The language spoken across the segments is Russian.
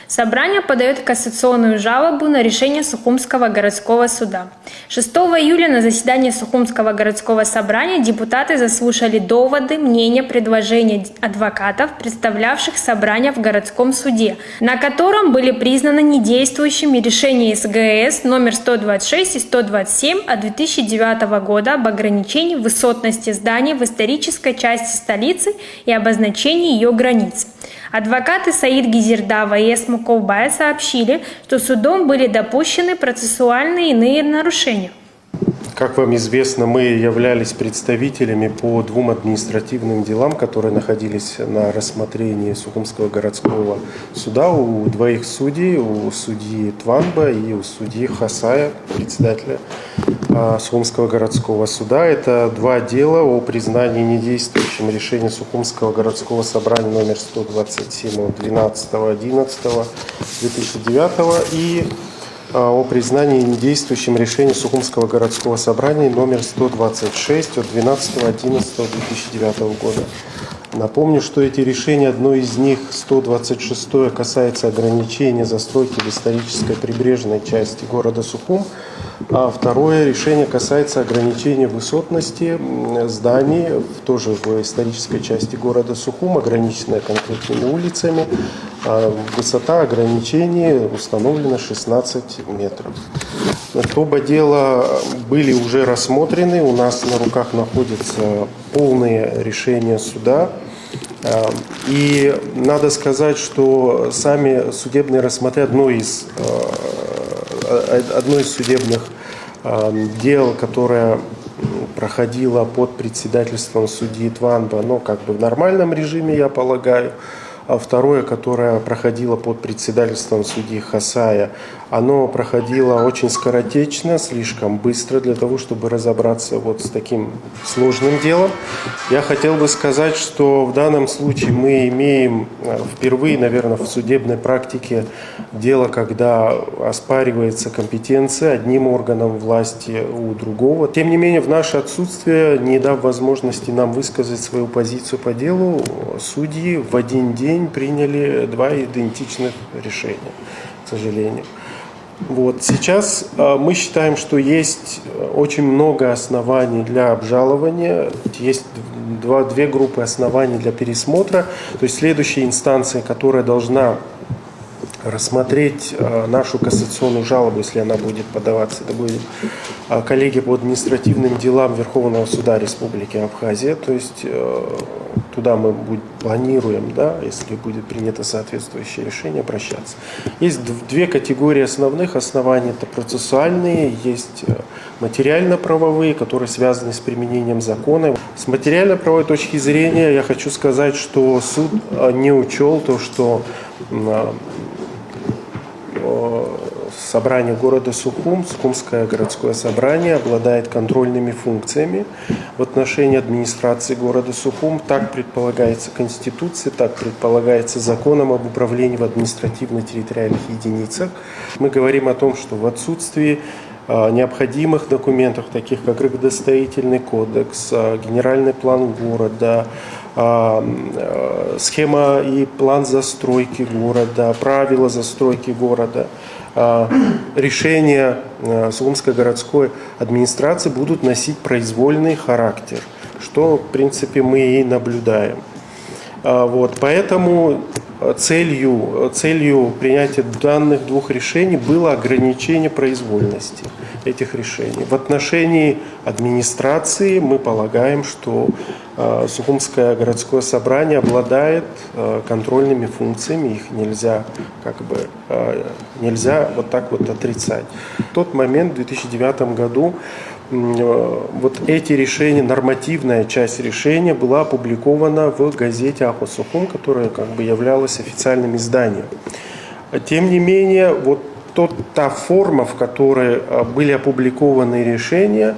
Собрание подает кассационную жалобу на решение Сухумского городского суда. 6 июля на заседании Сухумского городского собрания депутаты заслушали доводы, мнения, предложения адвокатов, представлявших собрание в городском суде, на котором были признаны недействующими решения СГС номер 126 и 127 от 2009 года об ограничении высотности зданий в исторической части столицы и обозначении ее границ. Адвокаты Саид Гизердава и Эсма Ковбая сообщили, что судом были допущены процессуальные иные нарушения. Как вам известно, мы являлись представителями по двум административным делам, которые находились на рассмотрении Сухумского городского суда у двоих судей, у судьи Тванба и у судьи Хасая, председателя Сухумского городского суда. Это два дела о признании недействующим решения Сухумского городского собрания номер 127 от 12.11.2009 и о признании недействующим решения Сухумского городского собрания номер 126 от 12.11.2009 года. Напомню, что эти решения, одно из них, 126, касается ограничения застройки в исторической прибрежной части города Сухум, а второе решение касается ограничения высотности зданий, тоже в исторической части города Сухум, ограниченная конкретными улицами. Высота ограничений установлена 16 метров. Оба дела были уже рассмотрены, у нас на руках находятся полные решения суда. И надо сказать, что сами судебные рассмотрения, одно из судебных дел, которое проходило под председательством судьи Тванба, но как бы в нормальном режиме, я полагаю, а второе, которое проходило под председательством судьи Хасая, оно проходило очень скоротечно, слишком быстро для того, чтобы разобраться вот с таким сложным делом. Я хотел бы сказать, что в данном случае мы имеем впервые, наверное, в судебной практике дело, когда оспаривается компетенция одним органом власти у другого. Тем не менее, в наше отсутствие, не дав возможности нам высказать свою позицию по делу, судьи в один день приняли два идентичных решения, к сожалению. Вот. Сейчас мы считаем, что есть очень много оснований для обжалования, есть две группы оснований для пересмотра. То есть следующая инстанция, которая должна рассмотреть нашу кассационную жалобу, если она будет подаваться, это будет коллегия по административным делам Верховного суда Республики Абхазия, то есть туда мы планируем, да, если будет принято соответствующее решение, обращаться. Есть две категории основных оснований, это процессуальные, есть материально-правовые, которые связаны с применением закона. С материально-правовой точки зрения я хочу сказать, что суд не учел то, что собрание города Сухум, Сухумское городское собрание, обладает контрольными функциями в отношении администрации города Сухум. Так предполагается Конституцией, так предполагается законом об управлении в административно-территориальных единицах. Мы говорим о том, что в отсутствии необходимых документов, таких как градостроительный кодекс, генеральный план города, схема и план застройки города, правила застройки города, решения Сухумской городской администрации будут носить произвольный характер, что, в принципе, мы и наблюдаем. Вот, поэтому целью принятия данных двух решений было ограничение произвольности этих решений. В отношении администрации мы полагаем, что Сухумское городское собрание обладает контрольными функциями, их нельзя вот так вот отрицать. В тот момент, в 2009 году, вот эти решения, нормативная часть решения была опубликована в газете «Ахо Сухум», которая как бы являлась официальным изданием. Тем не менее, вот та форма, в которой были опубликованы решения,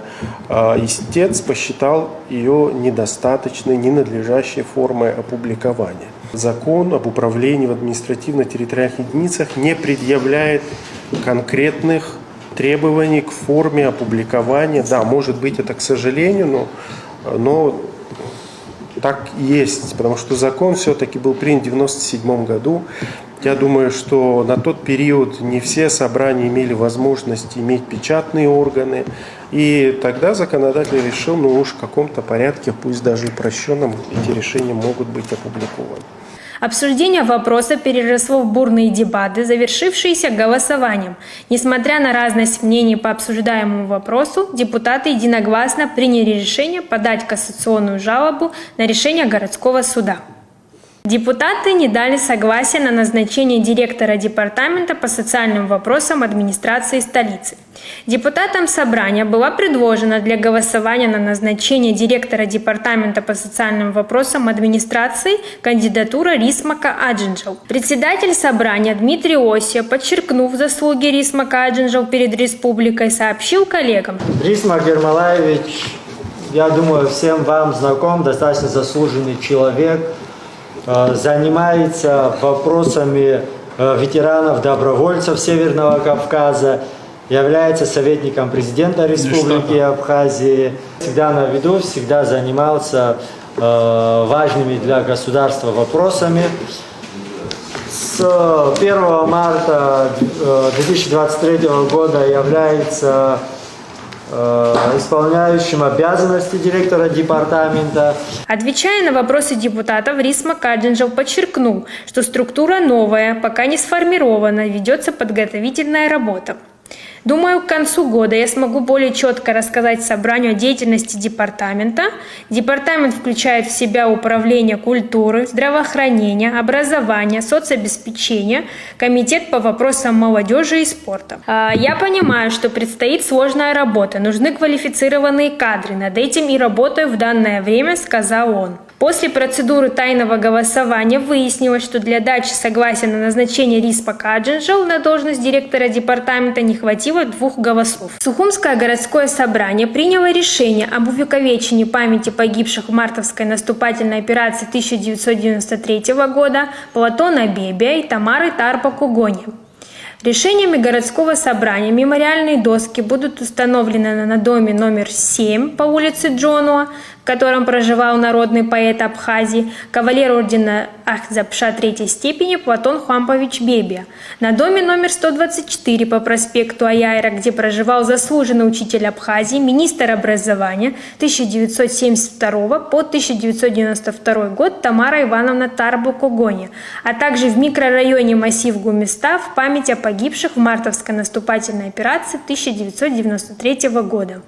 истец посчитал ее недостаточной, ненадлежащей формой опубликования. Закон об управлении в административно-территориальных единицах не предъявляет конкретных требований к форме опубликования. Да, может быть, это к сожалению, но так есть, потому что закон все-таки был принят в 1997 году, Я думаю, что на тот период не все собрания имели возможность иметь печатные органы. И тогда законодатель решил, ну уж в каком-то порядке, пусть даже упрощенном, эти решения могут быть опубликованы. Обсуждение вопроса переросло в бурные дебаты, завершившиеся голосованием. Несмотря на разность мнений по обсуждаемому вопросу, депутаты единогласно приняли решение подать кассационную жалобу на решение городского суда. Депутаты не дали согласия на назначение директора департамента по социальным вопросам администрации столицы. Депутатам собрания была предложена для голосования на назначение директора департамента по социальным вопросам администрации кандидатура Рисмака Аджинджал. Председатель собрания Дмитрий Осия, подчеркнув заслуги Рисмака Аджинджал перед республикой, сообщил коллегам: Рисмак Ермолаевич, я думаю, всем вам знаком, достаточно заслуженный человек, занимается вопросами ветеранов-добровольцев Северного Кавказа, является советником президента Республики Абхазии, всегда на виду, всегда занимался важными для государства вопросами. С 1 марта 2023 года является исполняющим обязанности директора департамента. Отвечая на вопросы депутатов, Рисмак Аджинджал подчеркнул, что структура новая, пока не сформирована, ведется подготовительная работа. Думаю, к концу года я смогу более четко рассказать собранию о деятельности департамента. Департамент включает в себя управление культуры, здравоохранения, образования, соцобеспечения, комитет по вопросам молодежи и спорта. Я понимаю, что предстоит сложная работа, нужны квалифицированные кадры. Над этим и работаю в данное время, сказал он. После процедуры тайного голосования выяснилось, что для дачи согласия на назначение Рисмака Аджинджал на должность директора департамента не хватило 2 голосов. Сухумское городское собрание приняло решение об увековечении памяти погибших в мартовской наступательной операции 1993 года Платона Бебия и Тамары Тарпа-Кугони. Решениями городского собрания мемориальные доски будут установлены на доме номер 7 по улице Джонуа, в котором проживал народный поэт Абхазии, кавалер ордена Ахзапша 3-й степени Платон Хуампович Бебия, на доме номер 124 по проспекту Аяйра, где проживал заслуженный учитель Абхазии, министр образования 1972 по 1992 год Тамара Ивановна Тарбу-Кугони, а также в микрорайоне массив Гумиста в память о погибших в мартовской наступательной операции 1993 года.